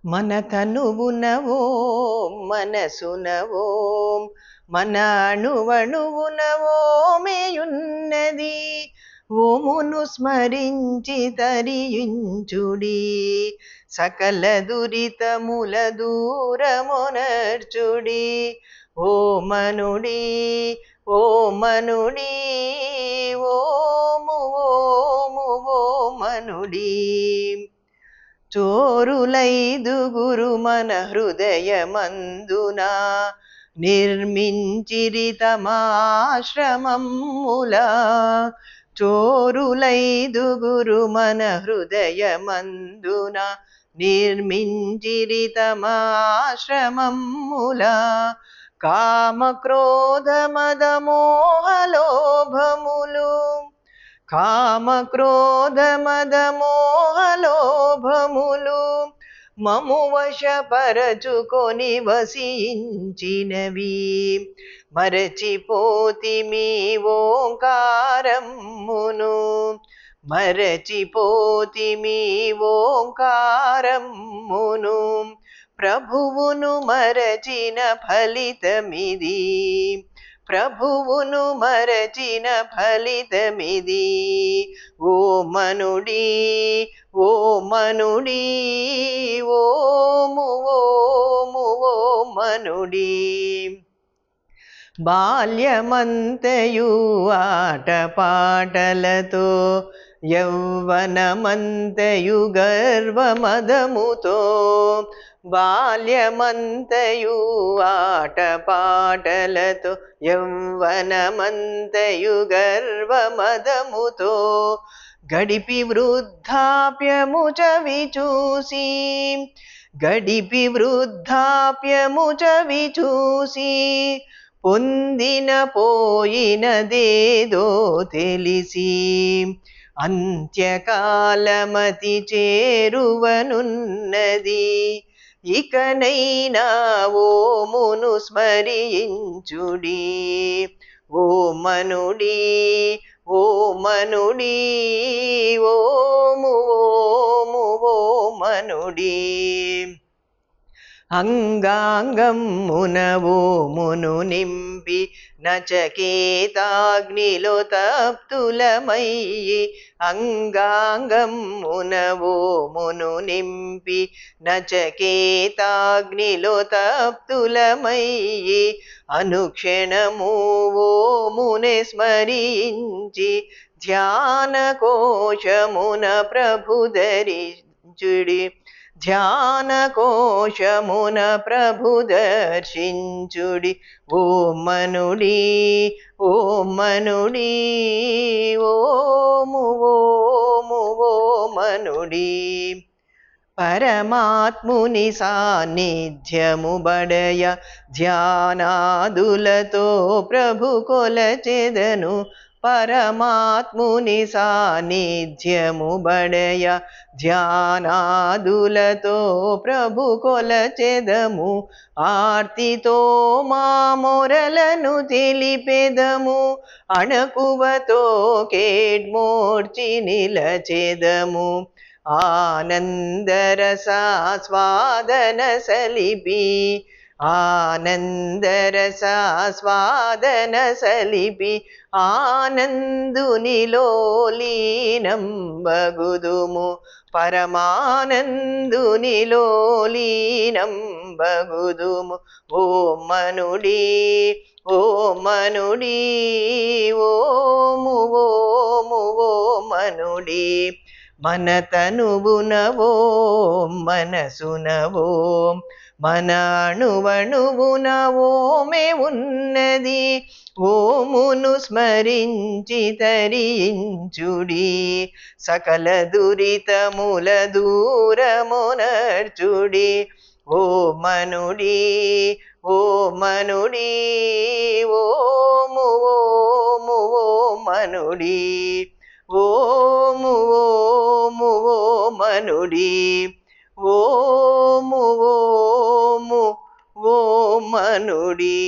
మన తనువున ఓం మనసున ఓం మన అణువణువున ఓమేయున్నది. ఓమును స్మరించి తరించుడి సకల దురితముల దూరమునర్చుడి. ఓ మనుడి ఓ మనుడి ఓము ఓము ఓ మనుడి. చోరులైదుగురు మన హృదయమందున నిర్మించిరి తమాశ్రమముల. చోరులైదుగురు మన హృదయమందున నిర్మించిరి తమాశ్రమముల. కామ క్రోధ మద మోహలోభములు కామ క్రోధ మద మోహలోభములు మము వశపరచుకొని వసించినవి. మరచిపోతిమి ఓంకారమును మరచిపోతిమి ఓంకారమును. ప్రభువును మరచిన ఫలితమిది ప్రభువును మరచిన ఫలితమిది. ఓ మనుడి ఓ మనుడి ఓము ఓము ఓ మనుడి. బాల్యమంతయు ఆటపాటలతో యౌవనమంతయు గర్వమదముతో. బాల్యమంతయు ఆటపాటలతో యౌవనమంతయు గర్వమదముతో. గడిపి వృద్ధాప్యము చవిచూసి గడిపి వృద్ధాప్యము చవిచూసి పొందిన పోయినదేదో తెలిసి. అంత్యకాలమతి చేరువనున్నది ఇకనైనా ఓమును స్మరించుడి. ఓ మనుడి ఓ మనుడి ఓము ఓము ఓ మనుడి. అంగాంగమున ఓమును నింపి నచకేతాగ్నిలో తప్తులమయ్యి. అంగాంగమున ఓమును నింపి నచకేతాగ్నిలో తప్తులమయ్యి. అనుక్షణము ఓమునే స్మరించి ధ్యాన కోశమున ప్రభు ధరించుడి. ధ్యాన కోశమున ప్రభు దర్శించుడి. ఓ మనుడి ఓ మనుడి ఓము ఓము ఓ మనుడి. పరమాత్ముని సాన్నిధ్యము బడయ ధ్యానాదులతో ప్రభు కొలచెదను. పరమాత్ముని సాన్నిధ్యము బడయ ధ్యానాదులతో ప్రభు కొలచెదము. ఆర్తితో మా మొరలను తెలిపెదము అణకువతో కేడ్మోడ్చి నిలచెదము. ఆనందరసాస్వాదన సలిపి ఆనందరసాస్వాదన సలిపి ఆనందునిలో లీనంబగుదుము. పరమానందునిలో లీనంబగుదుము. ఓ మనుడి ఓ మనుడి ఓము ఓము ఓ మనుడి. మన తనువున ఓం మనసున ఓం మన అణువణువున ఓమే ఉన్నది. ఓమును స్మరించి తరించుడి సకల దురితముల దూరమునర్చుడి. ఓ మనుడి ఓ మనుడి ఓము ఓము ఓ మనుడి. ఓము ఓము ఓ మనుడి ఓము ఓము ఓ మనుడి.